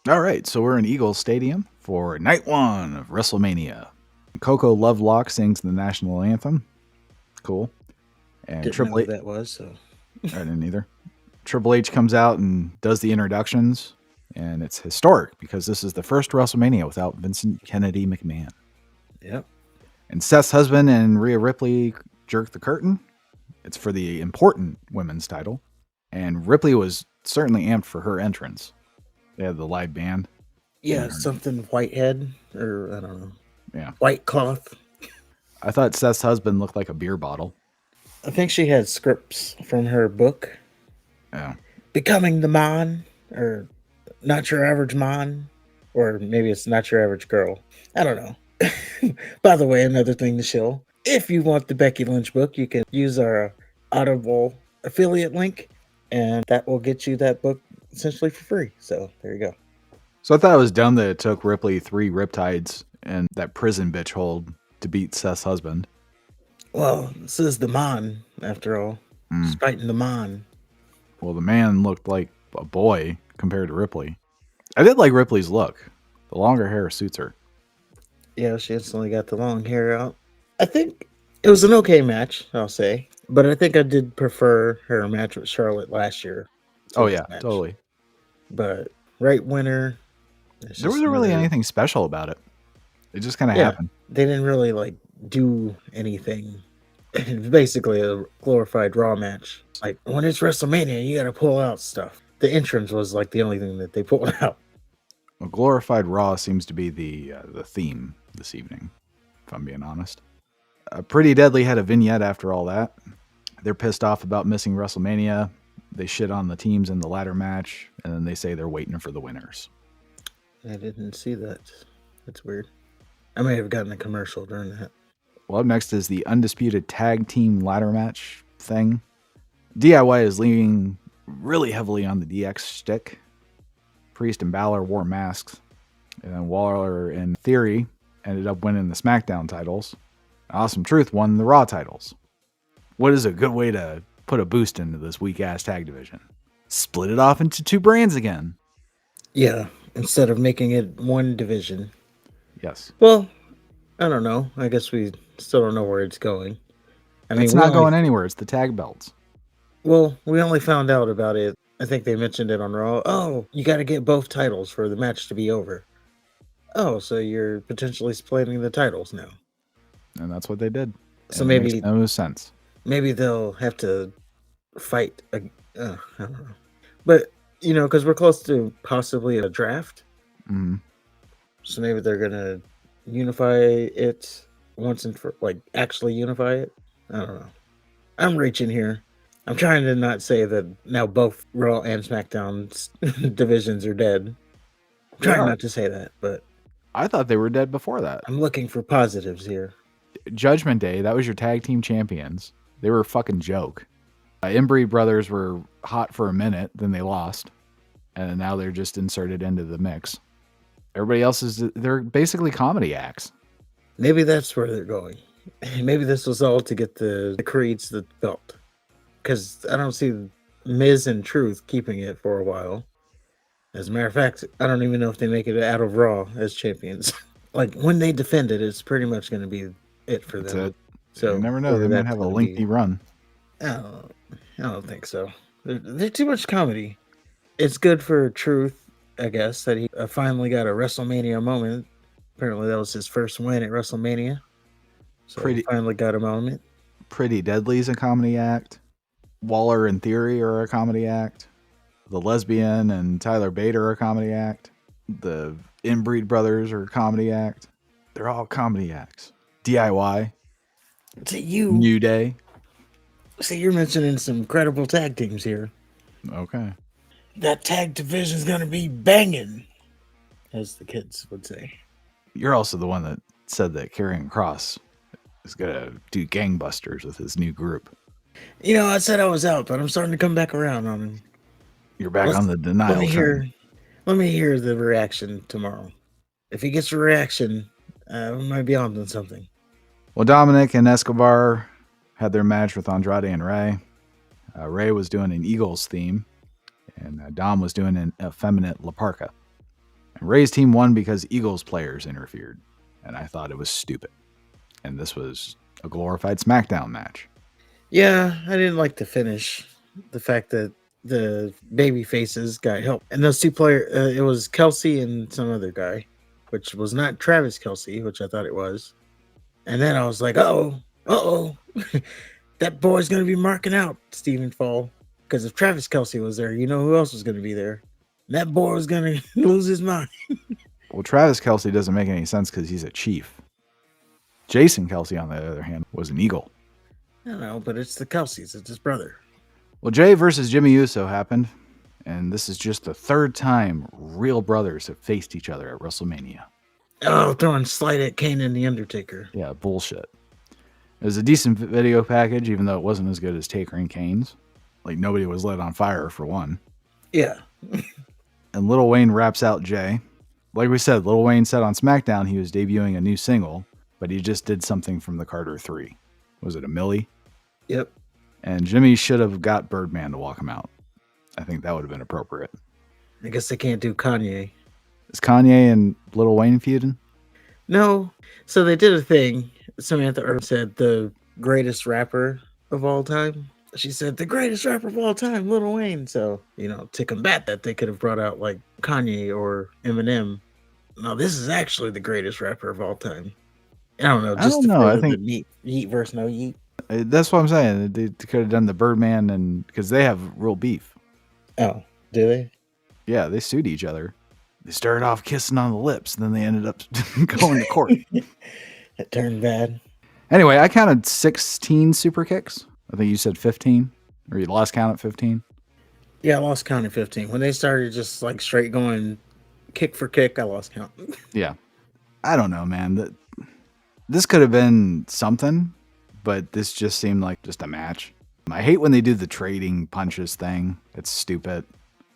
All right, so we're in Eagles Stadium for night one of WrestleMania. Coco Lovelock sings the national anthem. Cool. And Didn't know Triple who H, that was, so I didn't either. Triple H comes out and does the introductions, and it's historic because this is the first WrestleMania without Vincent Kennedy McMahon. yep. And Seth's husband and Rhea Ripley jerk the curtain. It's for the important women's title. And Ripley was certainly amped for her entrance. They had the live band. Yeah, something Whitehead or I don't know. Yeah. White cloth. I thought Seth's husband looked like a beer bottle. I think she had scripts from her book, Yeah. Becoming the Man, or Not Your Average Man, or maybe it's Not Your Average Girl. I don't know. By the way, another thing to show. If you want the Becky Lynch book, you can use our Audible affiliate link, and that will get you that book essentially for free. So there you go. So I thought it was dumb that it took Ripley 3 riptides and that prison bitch hold to beat Seth's husband. Well, this is the Man, after all. Mm. Fighting the Man. Well, the man looked like a boy compared to Ripley. I did like Ripley's look. The longer hair suits her. Yeah, she instantly got the long hair out. I think it was an okay match, I'll say. But I think I did prefer her match with Charlotte last year. Oh, yeah, totally. But right winner. There wasn't really anything special about it. It just kind of happened. They didn't really like do anything. It's basically a glorified Raw match. Like when it's WrestleMania, you got to pull out stuff. The entrance was like the only thing that they pulled out. Well, glorified Raw seems to be the theme this evening, if I'm being honest. Pretty Deadly had a vignette after all that. They're pissed off about missing WrestleMania. They shit on the teams in the ladder match, and then they say they're waiting for the winners. I didn't see that. That's weird. I may have gotten a commercial during that. Well, up next is the undisputed tag team ladder match thing. DIY is leaning really heavily on the DX stick. Priest and Balor wore masks. And then Waller and Theory ended up winning the SmackDown titles. Awesome Truth won the Raw titles. What is a good way to put a boost into this weak-ass tag division? Split it off into 2 brands again. Yeah, instead of making it one division. Yes. Well, I don't know. I guess we still don't know where it's going. I mean, it's not going anywhere. It's the tag belts. Well, we only found out about it. I think they mentioned it on Raw. Oh, you got to get both titles for the match to be over. Oh, so you're potentially splitting the titles now. And that's what they did. So maybe it makes no sense. Maybe they'll have to fight. I don't know. But, because we're close to possibly a draft. Mm-hmm. So maybe they're going to unify it once and for, actually unify it. I don't know. I'm reaching here. I'm trying to not say that now both Raw and SmackDown divisions are dead. I'm trying not to say that, but I thought they were dead before that. I'm looking for positives here. Judgment Day, that was your tag team champions. They were a fucking joke. Inbreed Brothers were hot for a minute, then they lost. And now they're just inserted into the mix. Everybody else they're basically comedy acts. Maybe that's where they're going. Maybe this was all to get the Creeds the belt. Because I don't see Miz and Truth keeping it for a while. As a matter of fact, I don't even know if they make it out of Raw as champions. When they defend it, it's pretty much going to be it for them. That's it. So you never know. They might have a lengthy run. I don't think so. They're too much comedy. It's good for Truth, I guess, that he finally got a WrestleMania moment. Apparently that was his first win at WrestleMania. So he finally got a moment. Pretty Deadly's a comedy act. Waller and Theory are a comedy act. The Lesbian and Tyler Bate are a comedy act. The Inbreed Brothers are a comedy act. They're all comedy acts. DIY. New Day. See, you're mentioning some credible tag teams here. Okay. That tag division's going to be banging, as the kids would say. You're also the one that said that Karrion Kross is going to do gangbusters with his new group. I said I was out, but I'm starting to come back around on him. You're back on the denial train. Let me hear the reaction tomorrow. If he gets a reaction, we might be on to something. Well, Dominic and Escobar had their match with Andrade and Ray. Ray was doing an Eagles theme, and Dom was doing an effeminate La Parka. And Ray's team won because Eagles players interfered. And I thought it was stupid. And this was a glorified SmackDown match. Yeah, I didn't like the finish. The fact that the baby faces got help. And those two players, it was Kelsey and some other guy, which was not Travis Kelsey, which I thought it was. And then I was like, uh-oh, that boy's going to be marking out Stephen Fall. Because if Travis Kelsey was there, you know who else was going to be there? That boy was going to lose his mind. Well, Travis Kelsey doesn't make any sense because he's a Chief. Jason Kelsey, on the other hand, was an Eagle. I don't know, but it's the Kelseys. It's his brother. Well, Jay versus Jimmy Uso happened. And this is just the third time real brothers have faced each other at WrestleMania. Oh, throwing Slide at Kane and The Undertaker. Yeah, bullshit. It was a decent video package, even though it wasn't as good as Taker and Kane's. Like, nobody was lit on fire, for one. Yeah. And Lil Wayne raps out Jay. Like we said, Lil Wayne said on SmackDown he was debuting a new single, but he just did something from the Carter 3. Was it a Millie? Yep. And Jimmy should have got Birdman to walk him out. I think that would have been appropriate. I guess they can't do Kanye. Is Kanye and Lil Wayne feuding? No. So they did a thing. Samantha Irvin said the greatest rapper of all time. She said the greatest rapper of all time, Lil Wayne. So, to combat that, they could have brought out like Kanye or Eminem. No, this is actually the greatest rapper of all time. I don't know. I don't know. I think Yeet versus no Yeet. That's what I'm saying. They could have done the Birdman, and because they have real beef. Oh, do they? Yeah, they sued each other. They started off kissing on the lips, and then they ended up going to court. It turned bad. Anyway, I counted 16 super kicks. I think you said 15, or you lost count at 15. Yeah, I lost count at 15. When they started just like straight going kick for kick, I lost count. Yeah. I don't know, man. This could have been something, but this just seemed like just a match. I hate when they do the trading punches thing. It's stupid.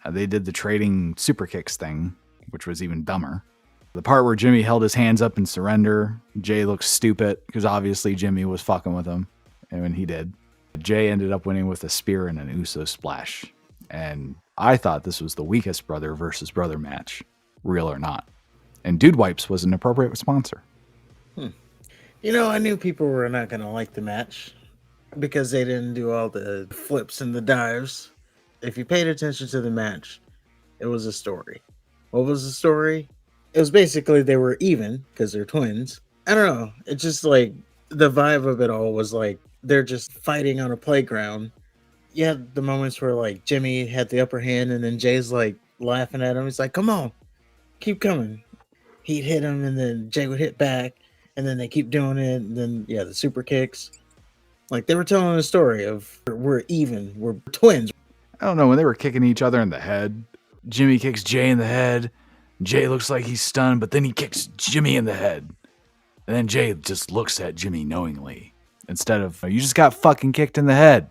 They did the trading super kicks thing, which was even dumber. The part where Jimmy held his hands up in surrender, Jay looked stupid because obviously Jimmy was fucking with him, and when he did. Jay ended up winning with a spear and an Uso splash. And I thought this was the weakest brother versus brother match, real or not. And Dude Wipes was an appropriate sponsor. I knew people were not going to like the match because they didn't do all the flips and the dives. If you paid attention to the match, it was a story. What was the story? It was basically they were even because they're twins. I don't know. It's just like the vibe of it all was like they're just fighting on a playground. You had the moments where like Jimmy had the upper hand and then Jay's like laughing at him. He's like, come on, keep coming. He'd hit him and then Jay would hit back and then they keep doing it. And then, the super kicks. Like they were telling a story of we're even, we're twins. I don't know, when they were kicking each other in the head, Jimmy kicks Jay in the head. Jay looks like he's stunned, but then he kicks Jimmy in the head. And then Jay just looks at Jimmy knowingly instead of, you just got fucking kicked in the head.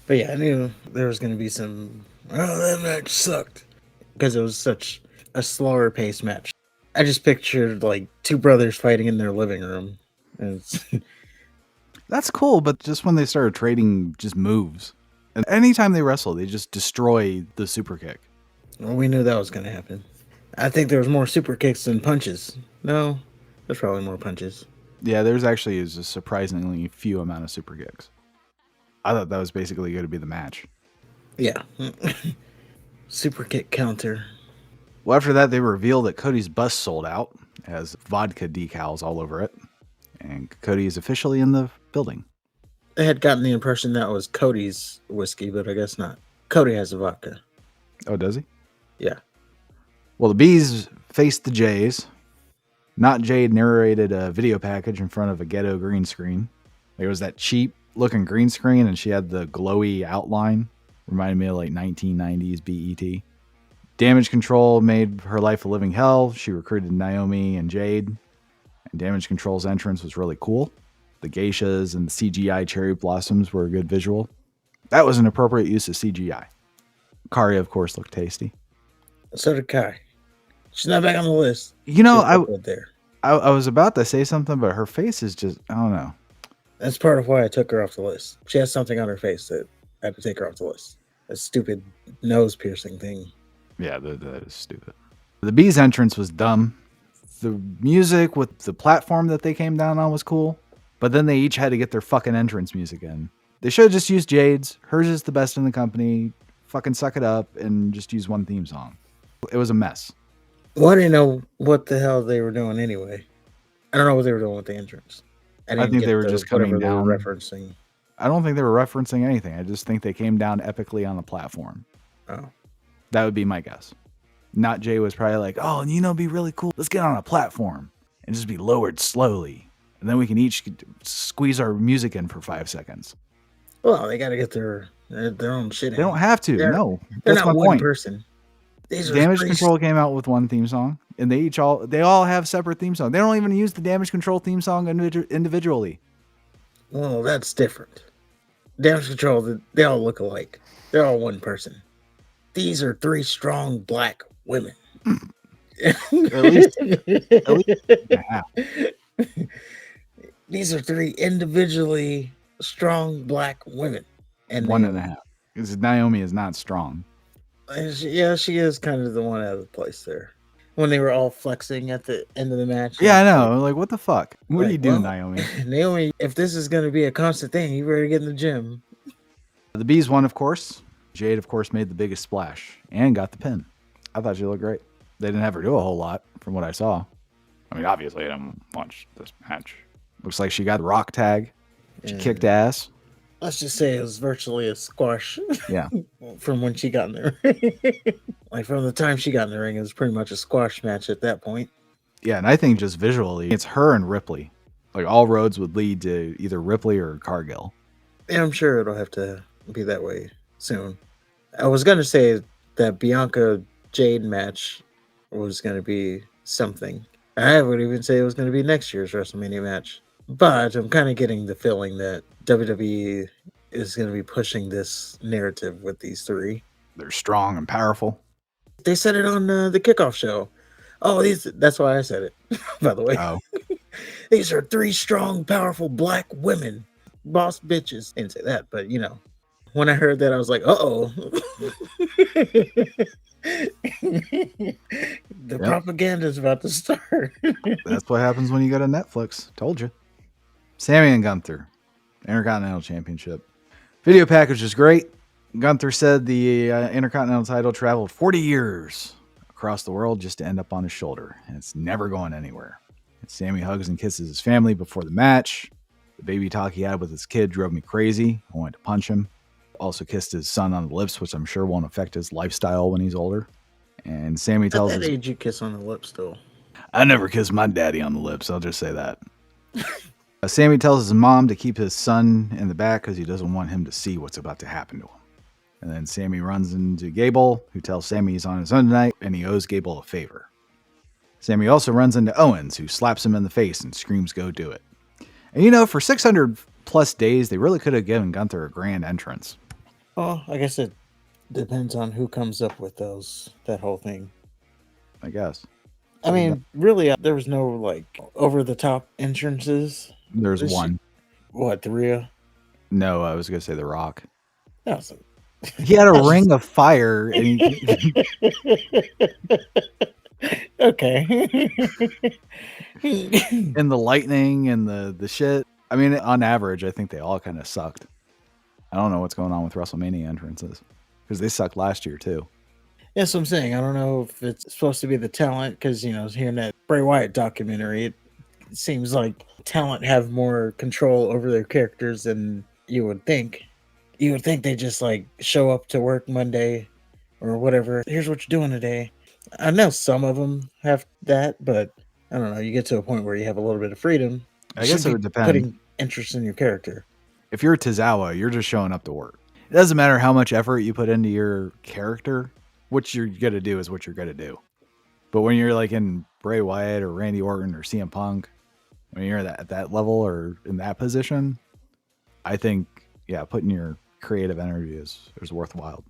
But yeah, I knew there was going to be that match sucked because it was such a slower paced match. I just pictured like two brothers fighting in their living room. And That's cool, but just when they started trading just moves. And anytime they wrestle, they just destroy the super kick. Well, we knew that was going to happen. I think there was more super kicks than punches. No, there's probably more punches. Yeah, there's actually a surprisingly few amount of super kicks. I thought that was basically going to be the match. Yeah. Super kick counter. Well, after that, they revealed that Cody's bus sold out, has vodka decals all over it, and Cody is officially in the building. I had gotten the impression that was Cody's whiskey, but I guess not. Cody has a vodka. Oh, does he? Yeah. Well, the Bees faced the Jays. Not Jade narrated a video package in front of a ghetto green screen. There was that cheap looking green screen, and she had the glowy outline. Reminded me of like 1990s BET. Damage Control made her life a living hell. She recruited Naomi and Jade. And Damage Control's entrance was really cool. The geishas and the CGI cherry blossoms were a good visual. That was an appropriate use of CGI. Kari, of course, looked tasty. So did Kai. She's not back on the list. I was about to say something, but her face is just, I don't know. That's part of why I took her off the list. She has something on her face that I had to take her off the list. A stupid nose piercing thing. Yeah, that is stupid. The Bees entrance was dumb. The music with the platform that they came down on was cool, but then they each had to get their fucking entrance music in. They should have just used Jade's. Hers is the best in the company. Fucking suck it up and just use one theme song. It was a mess. Well, I didn't know what the hell they were doing anyway. I don't know what they were doing with the entrance. I didn't think they get were just whatever coming they were down. referencing. I don't think they were referencing anything. I just think they came down epically on the platform. Oh. That would be my guess. Not Jay was probably like, oh, and it'd be really cool. Let's get on a platform and just be lowered slowly. And then we can each squeeze our music in for 5 seconds. Well, they got to get their own shit in. They don't have to. No. They're That's not my one point. person. Damage Control came out with one theme song, and they all have separate theme songs. They don't even use the Damage Control theme song individually. Well, that's different. Damage Control, they all look alike. They're all one person. These are 3 strong black women. At least half. These are 3 individually strong black women. And 1.5. Because Naomi is not strong. She is kind of the one out of the place there. When they were all flexing at the end of the match. Yeah, I know. Like, what the fuck? What are you doing, Naomi? Naomi, if this is going to be a constant thing, you better get in the gym. The Bees won, of course. Jade, of course, made the biggest splash and got the pin. I thought she looked great. They didn't have her do a whole lot from what I saw. I mean, obviously, I didn't watch this match. Looks like she got the rock tag. She kicked ass. Let's just say it was virtually a squash. Yeah. From when she got in the ring. Like, from the time she got in the ring, it was pretty much a squash match at that point. Yeah, and I think just visually, it's her and Ripley. Like, all roads would lead to either Ripley or Cargill. Yeah, I'm sure it'll have to be that way soon. I was going to say that Bianca Jade match was going to be something. I would even say it was going to be next year's WrestleMania match. But I'm kind of getting the feeling that WWE is going to be pushing this narrative with these 3. They're strong and powerful. They said it on the kickoff show. Oh, that's why I said it, by the way. Oh. These are 3 strong, powerful black women. Boss bitches. I didn't say that, but when I heard that, I was like, uh-oh. The propaganda is about to start. That's what happens when you go to Netflix. Told you. Sammy and Gunther, Intercontinental Championship. Video package is great. Gunther said the Intercontinental title traveled 40 years across the world just to end up on his shoulder, and it's never going anywhere. And Sammy hugs and kisses his family before the match. The baby talk he had with his kid drove me crazy. I wanted to punch him. Also kissed his son on the lips, which I'm sure won't affect his lifestyle when he's older. And Sammy tells us... At that age, you kiss on the lips still. I never kissed my daddy on the lips. I'll just say that. Sammy tells his mom to keep his son in the back because he doesn't want him to see what's about to happen to him. And then Sammy runs into Gable, who tells Sammy he's on his own tonight and he owes Gable a favor. Sammy also runs into Owens, who slaps him in the face and screams, "Go do it." And for 600 plus days, they really could have given Gunther a grand entrance. Oh, I guess it depends on who comes up with that whole thing. I guess. I mean, really, there was no over-the-top entrances. There's one. What, the Rhea? No, I was going to say The Rock. He had a ring of fire. And okay. And the lightning and the shit. I mean, on average, I think they all kind of sucked. I don't know what's going on with WrestleMania entrances because they sucked last year too. That's what I'm saying. I don't know if it's supposed to be the talent because, hearing that Bray Wyatt documentary, it seems like talent have more control over their characters than you would think. You would think they just show up to work Monday or whatever. Here's what you're doing today. I know some of them have that, but I don't know. You get to a point where you have a little bit of freedom. I guess it would depend. Putting interest in your character. If you're Tozawa, you're just showing up to work. It doesn't matter how much effort you put into your character. What you're going to do is what you're going to do. But when you're in Bray Wyatt or Randy Orton or CM Punk, when you're at that level or in that position, I think, putting your creative energy is worthwhile.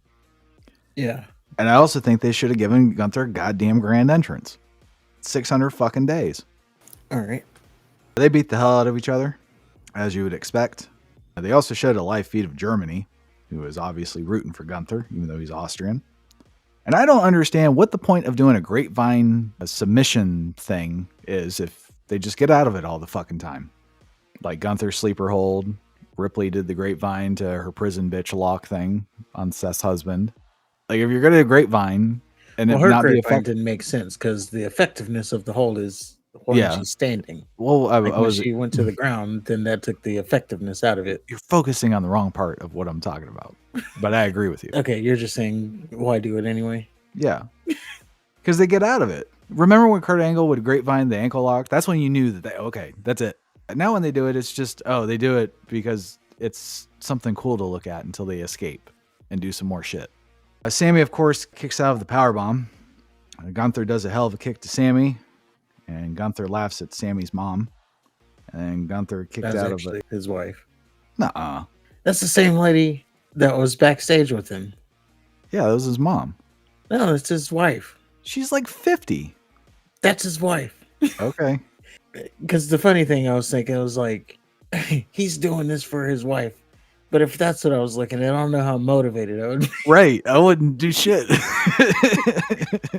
Yeah. And I also think they should have given Gunther a goddamn grand entrance. 600 fucking days. All right. They beat the hell out of each other, as you would expect. They also showed a live feed of Germany, who was obviously rooting for Gunther, even though he's Austrian. And I don't understand what the point of doing a grapevine submission thing is if they just get out of it all the fucking time. Like Gunther sleeper hold. Ripley did the grapevine to her prison bitch lock thing on Seth's husband. Like if you're going to do grapevine and Well, it her not be grapevine effective. didn't make sense because the effectiveness of the hold is when Yeah. she's standing. Well, I Like when was. she went to the ground, then that took the effectiveness out of it. You're focusing on the wrong part of what I'm talking about. But I agree with you. Okay, you're just saying why do it anyway? Yeah. Because they get out of it. Remember when Kurt Angle would grapevine the ankle lock? That's when you knew that okay, that's it. Now when they do it, it's just, they do it because it's something cool to look at until they escape and do some more shit. Sammy, of course, kicks out of the powerbomb. Gunther does a hell of a kick to Sammy, and Gunther laughs at Sammy's mom. And then Gunther kicked That's out actually of it. his wife. Nuh-uh. That's the same lady that was backstage with him. Yeah, that was his mom. No, it's his wife. She's like 50. That's his wife. Okay. Because the funny thing I was thinking, I was like, he's doing this for his wife. But if that's what I was looking at, I don't know how motivated I would be. Right. I wouldn't do shit.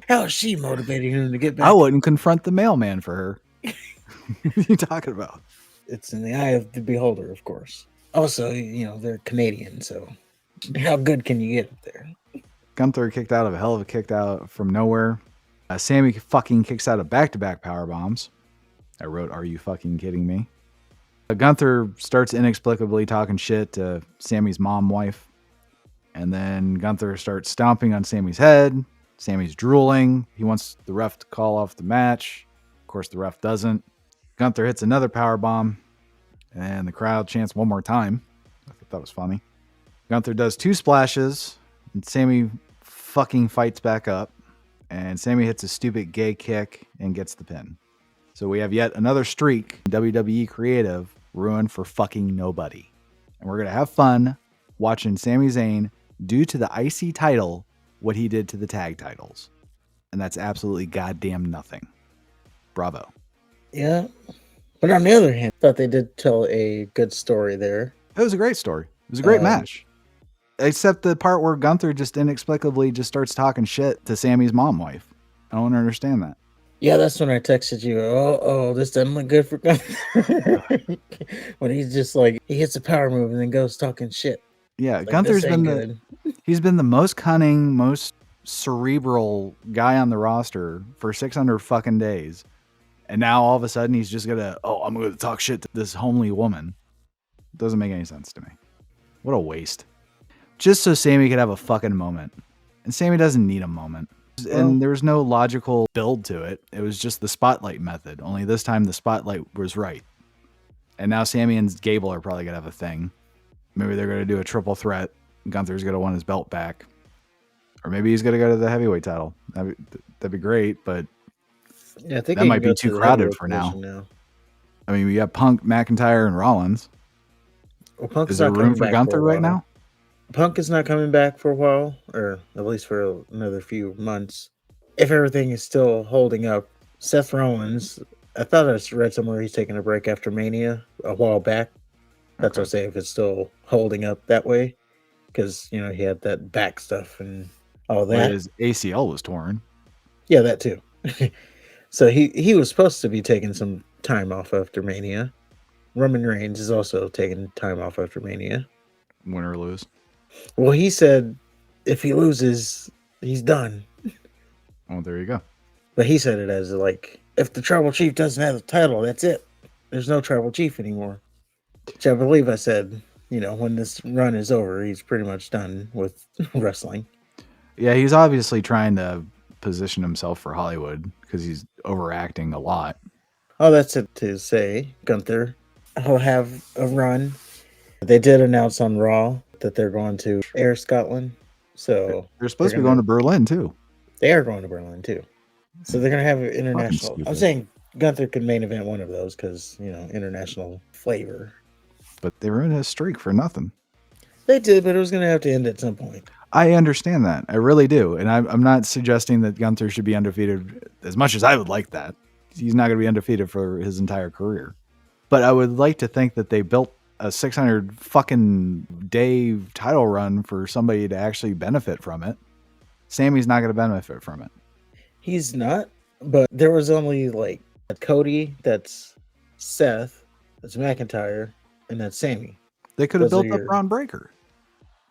How is she motivating him to get back? I wouldn't confront the mailman for her. What are you talking about? It's in the eye of the beholder, of course. Also, they're Canadian, so how good can you get up there? Gunther kicked out of a hell of a kick out from nowhere. Sammy fucking kicks out of back-to-back power bombs. I wrote, "Are you fucking kidding me?" Gunther starts inexplicably talking shit to Sammy's mom wife. And then Gunther starts stomping on Sammy's head. Sammy's drooling. He wants the ref to call off the match. Of course, the ref doesn't. Gunther hits another power bomb, and the crowd chants one more time. I thought that was funny. Gunther does 2 splashes, and Sammy fucking fights back up. And Sammy hits a stupid gay kick and gets the pin. So we have yet another streak in WWE Creative ruined for fucking nobody. And we're going to have fun watching Sami Zayn do to the IC title what he did to the tag titles. And that's absolutely goddamn nothing. Bravo. Yeah. But on the other hand, I thought they did tell a good story there. It was a great story. It was a great match. Except the part where Gunther just inexplicably just starts talking shit to Sammy's mom wife. I don't understand that. Yeah, that's when I texted you. Oh, this doesn't look good for Gunther. When he's just like, he hits a power move and then goes talking shit. Yeah, Like, Gunther's this been ain't good. he's been the most cunning, most cerebral guy on the roster for 600 fucking days. And now all of a sudden he's just gonna, I'm gonna talk shit to this homely woman. Doesn't make any sense to me. What a waste. Just so Sammy could have a fucking moment. And Sammy doesn't need a moment. And there was no logical build to it. It was just the spotlight method. Only this time the spotlight was right. And now Sammy and Gable are probably gonna have a thing. Maybe they're gonna do a triple threat. Gunther's gonna want his belt back. Or maybe he's gonna go to the heavyweight title. That'd be great, but Yeah, I think that might be too crowded for now. I mean, we have Punk, McIntyre, and Rollins. Well, Punk's Is there not room coming for back Gunther a right while. now? Punk is not coming back for a while, or at least for another few months. If everything is still holding up, Seth Rollins, I thought I read somewhere he's taking a break after Mania a while back. That's what I say, if it's still holding up that way. Because, he had that back stuff and all that. Well, his ACL was torn. Yeah, that too. So he was supposed to be taking some time off after Mania. Roman Reigns is also taking time off after Mania. Win or lose. Well, he said if he loses, he's done. Oh, there you go. But he said it as like, if the Tribal Chief doesn't have the title, that's it. There's no Tribal Chief anymore. Which I believe I said, when this run is over, he's pretty much done with wrestling. Yeah, he's obviously trying to position himself for Hollywood because he's overacting a lot. Oh, that's it to say. Gunther will have a run. They did announce on Raw that they're going to air Scotland. So they're supposed to be going to Berlin too. They are going to Berlin too. So they're going to have an international. I'm saying Gunther could main event one of those because, international flavor. But they ruined his streak for nothing. They did, but it was going to have to end at some point. I understand that. I really do. And I'm not suggesting that Gunther should be undefeated as much as I would like that. He's not going to be undefeated for his entire career. But I would like to think that they built a 600 fucking day title run for somebody to actually benefit from it. Sammy's not going to benefit from it. He's not, but there was only like Cody, that's Seth, that's McIntyre, and that's Sammy. They could have Those are built up your. Braun Breaker.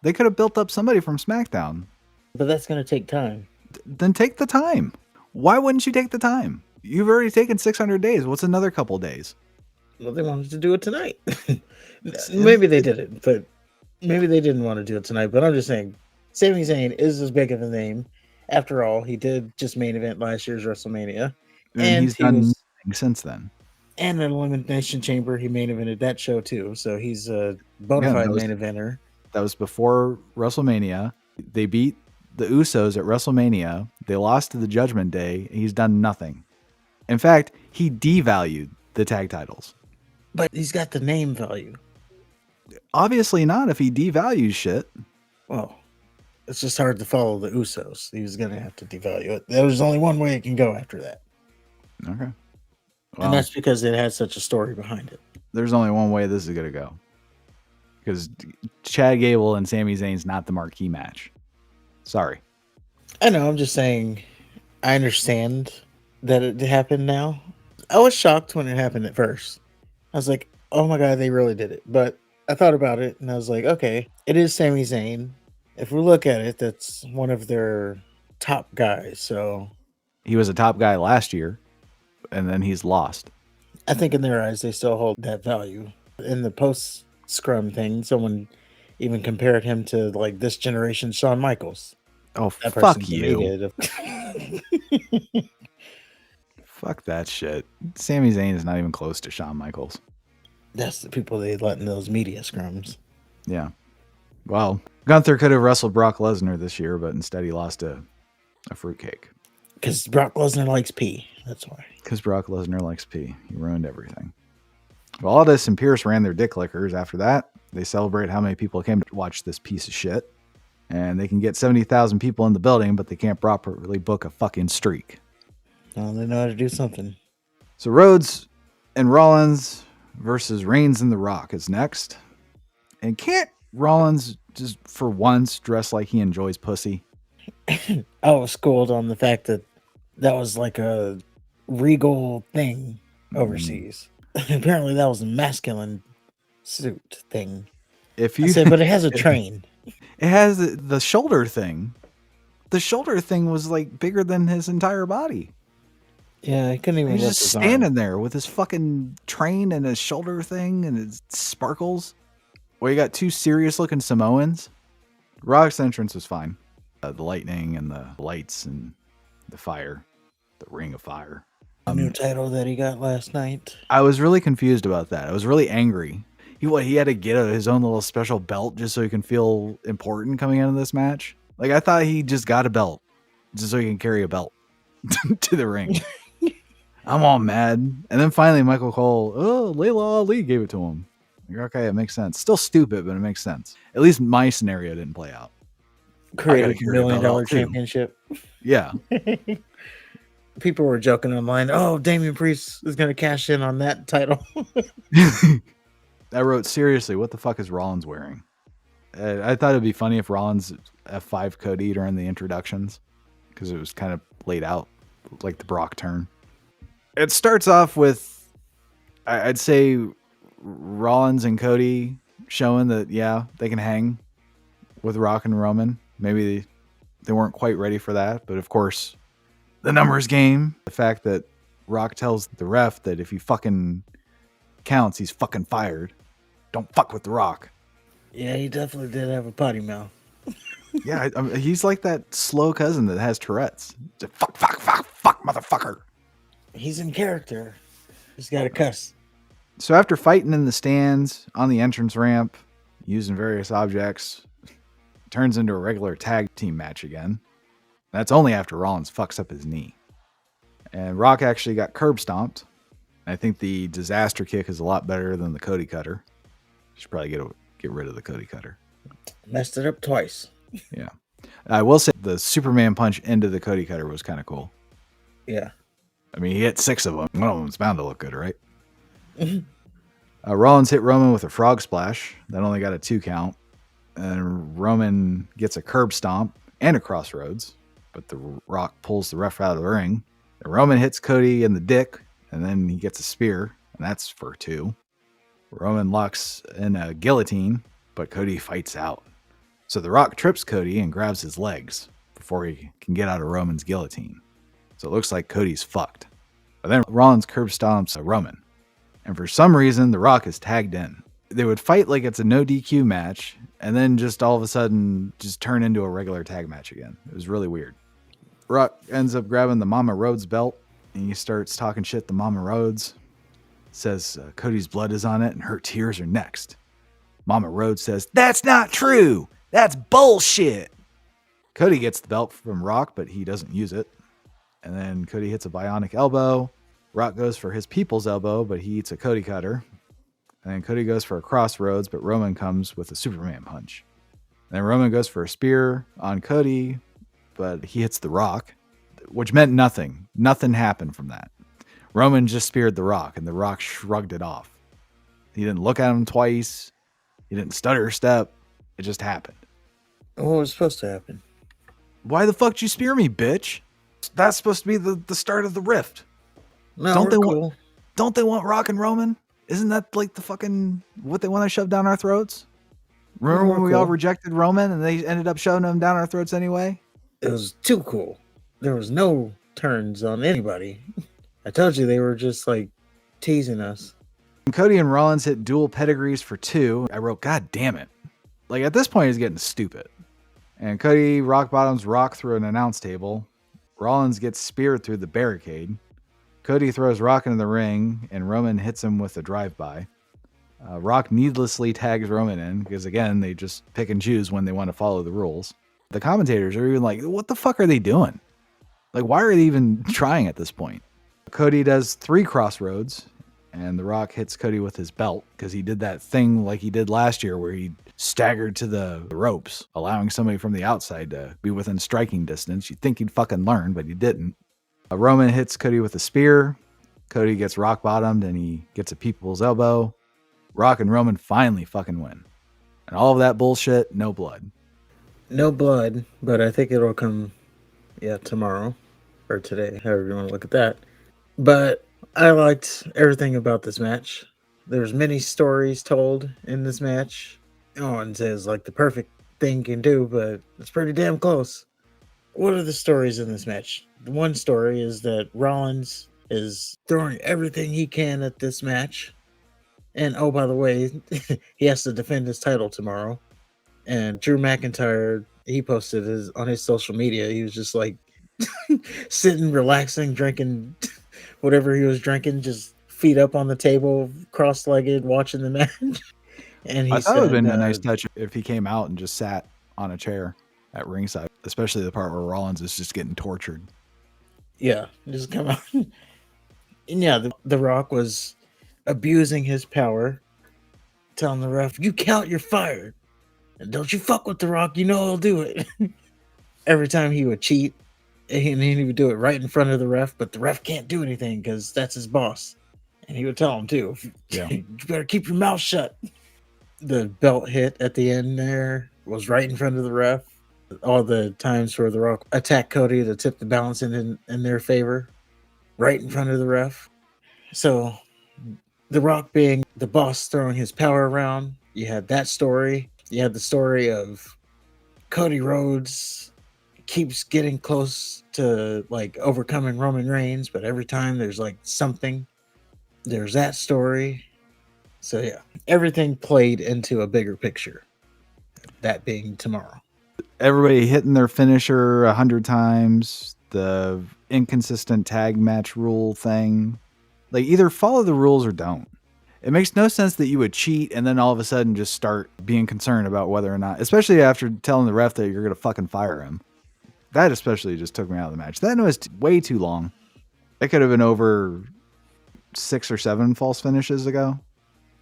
They could have built up somebody from SmackDown. But that's going to take time. Then take the time. Why wouldn't you take the time? You've already taken 600 days. What's another couple days? Well, they wanted to do it tonight. Maybe they didn't, but maybe they didn't want to do it tonight. But I'm just saying, Sami Zayn is as big of a name. After all, he did just main event last year's WrestleMania, And he's he done was nothing since then. and an Elimination Chamber. He main evented that show too, so he's a bona fide main eventer. That was before WrestleMania. They beat the Usos at WrestleMania. They lost to the Judgment Day. He's done nothing. In fact, he devalued the tag titles. But he's got the name value. Obviously not if he devalues shit. Well, it's just hard to follow the Usos. He was going to have to devalue it. There was only one way it can go after that. Okay. Well, and that's because it has such a story behind it. There's only one way this is going to go. Because Chad Gable and Sami Zayn's not the marquee match. Sorry. I know, I'm just saying, I understand that it happened now. I was shocked when it happened at first. I was like, oh my God, they really did it. But I thought about it and I was like, okay, it is Sami Zayn. If we look at it, that's one of their top guys. So he was a top guy last year and then he's lost. I think in their eyes, they still hold that value. In the post scrum thing, someone even compared him to like this generation Shawn Michaels. Oh, fuck you. Deleted. Fuck that shit. Sami Zayn is not even close to Shawn Michaels. That's the people they let in those media scrums. Yeah. Well, Gunther could have wrestled Brock Lesnar this year, but instead he lost a fruitcake. Because Brock Lesnar likes pee. That's why. Because Brock Lesnar likes pee. He ruined everything. Well, Aldis and Pierce ran their dick lickers. After that, they celebrate how many people came to watch this piece of shit. And they can get 70,000 people in the building, but they can't properly book a fucking streak. Well, they know how to do something. So Rhodes and Rollins versus Reigns and The Rock is next. And can't Rollins just for once dress like he enjoys pussy? I was schooled on the fact that that was like a regal thing overseas. Apparently that was a masculine suit thing. If you I said, but it has a train. It has the shoulder thing. The shoulder thing was like bigger than his entire body. Yeah, he couldn't even. He's just standing there with his fucking train and his shoulder thing and his sparkles. Well, you got two serious looking Samoans. Rock's entrance was fine. The lightning and the lights and the fire, the ring of fire. A new title that he got last night. I was really confused about that. I was really angry. He had to get his own little special belt just so he can feel important coming into this match. Like, I thought he just got a belt just so he can carry a belt to the ring. I'm all mad. And then finally Michael Cole, Layla Ali gave it to him. Like, okay, it makes sense. Still stupid, but it makes sense. At least my scenario didn't play out. Create a $1 million championship. Yeah. People were joking online. Oh, Damian Priest is going to cash in on that title. I wrote, seriously, what the fuck is Rollins wearing? I thought it'd be funny if Rollins F5 Cody during the introductions because it was kind of laid out like the Brock turn. It starts off with, I'd say, Rollins and Cody showing that, yeah, they can hang with Rock and Roman. Maybe they weren't quite ready for that, but of course, the numbers game. The fact that Rock tells the ref that if he fucking counts, he's fucking fired. Don't fuck with the Rock. Yeah, he definitely did have a potty mouth. Yeah, he's like that slow cousin that has Tourette's. Just fuck, motherfucker. He's in character. He's got to cuss. So after fighting in the stands, on the entrance ramp, using various objects, it turns into a regular tag team match again. That's only after Rollins fucks up his knee. And Rock actually got curb stomped. I think the disaster kick is a lot better than the Cody cutter. Should probably get rid of the Cody cutter. Messed it up twice. Yeah. I will say the Superman punch into the Cody cutter was kind of cool. Yeah. I mean, he hit 6 of them. One of them's bound to look good, right? Rollins hit Roman with a frog splash. That only got a 2 count. And Roman gets a curb stomp and a crossroads. but the Rock pulls the ref out of the ring. And Roman hits Cody in the dick, and then he gets a spear, and that's for 2. Roman locks in a guillotine, but Cody fights out. So the Rock trips Cody and grabs his legs before he can get out of Roman's guillotine. So it looks like Cody's fucked. But then Rollins curb stomps Roman. And for some reason, the Rock is tagged in. They would fight like it's a no DQ match, and then just all of a sudden just turn into a regular tag match again. It was really weird. Rock ends up grabbing the Mama Rhodes belt, and he starts talking shit to Mama Rhodes. Says Cody's blood is on it, and her tears are next. Mama Rhodes says, "That's not true. That's bullshit." Cody gets the belt from Rock, but he doesn't use it. And then Cody hits a bionic elbow. Rock goes for his people's elbow, but he eats a Cody cutter. And then Cody goes for a crossroads, but Roman comes with a Superman punch. And then Roman goes for a spear on Cody, but he hits the Rock, which meant nothing. Nothing happened from that. Roman just speared the Rock, and the Rock shrugged it off. He didn't look at him twice. He didn't stutter step. It just happened. What was supposed to happen? Why the fuck did you spear me, bitch? That's supposed to be the start of the rift. No, Don't they want Rock and Roman? Isn't that like the fucking what they want to shove down our throats? Remember when we all rejected Roman and they ended up shoving him down our throats anyway? It was too cool. There was no turns on anybody. I told you they were just like teasing us. Cody and Rollins hit dual pedigrees for 2. I wrote, God damn it. Like at this point, he's getting stupid. And Cody rock bottoms Rock through an announce table. Rollins gets speared through the barricade. Cody throws Rock into the ring, and Roman hits him with a drive-by. Rock needlessly tags Roman in, because again, they just pick and choose when they want to follow the rules. The commentators are even like, what the fuck are they doing? Like, why are they even trying at this point? Cody does 3 crossroads, and The Rock hits Cody with his belt, because he did that thing like he did last year, where he staggered to the ropes, allowing somebody from the outside to be within striking distance. You'd think he'd fucking learn, but he didn't. Roman hits Cody with a spear. Cody gets rock bottomed and he gets a people's elbow. Rock and Roman finally fucking win. And all of that bullshit, no blood. No blood, but I think it'll come, tomorrow or today, however you want to look at that. But I liked everything about this match. There's many stories told in this match. No one says like the perfect thing you can do, but it's pretty damn close. What are the stories in this match? The one story is that Rollins is throwing everything he can at this match. And oh, by the way, he has to defend his title tomorrow. And Drew McIntyre, he posted on his social media. He was just like sitting, relaxing, drinking whatever he was drinking, just feet up on the table, cross-legged, watching the match. And I thought it would have been a nice touch if he came out and just sat on a chair at ringside, especially the part where Rollins is just getting tortured. Yeah, just come out. And yeah, the Rock was abusing his power, telling the ref, "You count, you're fired. And don't you fuck with the Rock, you know he'll do it." Every time he would cheat, and he would do it right in front of the ref, but the ref can't do anything because that's his boss. And he would tell him too, you better keep your mouth shut. The belt hit at the end there was right in front of the ref. All the times where the Rock attacked Cody to tip the balance in their favor, right in front of the ref. So the Rock being the boss throwing his power around, you had that story. You had the story of Cody Rhodes keeps getting close to like overcoming Roman Reigns, but every time there's like something. There's that story. So yeah, everything played into a bigger picture. That being tomorrow. Everybody hitting their finisher 100 times. The inconsistent tag match rule thing. Like either follow the rules or don't. It makes no sense that you would cheat and then all of a sudden just start being concerned about whether or not, especially after telling the ref that you're going to fucking fire him. That especially just took me out of the match. That was way too long. It could have been over 6 or 7 false finishes ago.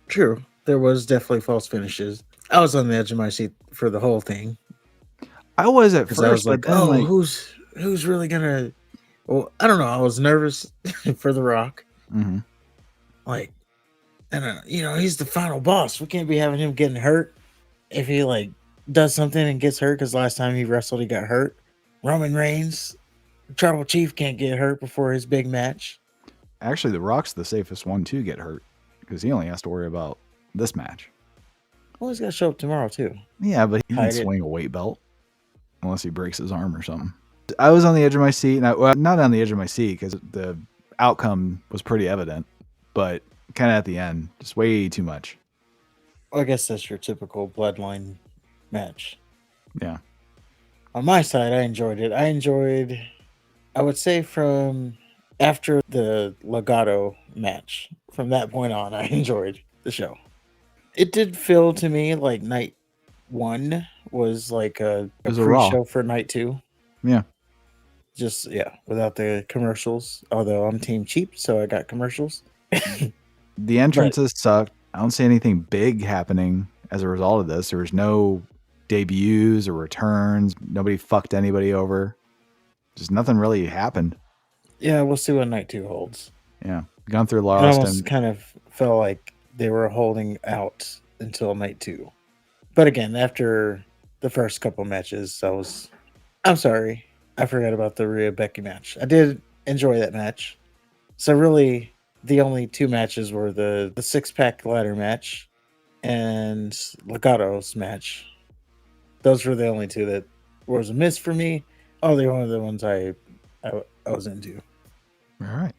True. There was definitely false finishes. I was on the edge of my seat for the whole thing. I was at first. I was like, who's really gonna? Well, I don't know. I was nervous for The Rock. Mm-hmm. Like, and he's the final boss. We can't be having him getting hurt if he like does something and gets hurt. Because last time he wrestled, he got hurt. Roman Reigns, Tribal Chief can't get hurt before his big match. Actually, The Rock's the safest one to get hurt because he only has to worry about this match. Well, he's got to show up tomorrow too. Yeah, but he can Hide it. swing a weight belt unless he breaks his arm or something. I was on the edge of my seat, and well, not on the edge of my seat because the outcome was pretty evident, but kind of at the end, just way too much. Well, I guess that's your typical bloodline match. Yeah. On my side, I enjoyed it. I would say from after the Legato match, from that point on, I enjoyed the show. It did feel to me like night one was like a was a Raw. pre-show for night two. Yeah. Just, without the commercials. Although I'm team cheap, so I got commercials. The entrances sucked. I don't see anything big happening as a result of this. There was no debuts or returns. Nobody fucked anybody over. Just nothing really happened. Yeah, we'll see what night two holds. Yeah. Gone through It Lost. almost kind of felt like they were holding out until night two. But again, after the first couple matches, I'm sorry. I forgot about the Rhea Becky match. I did enjoy that match. So really, the only two matches were the 6-pack ladder match and Legato's match. Those were the only two that was a miss for me. Oh, they were one of the ones I was into. All right.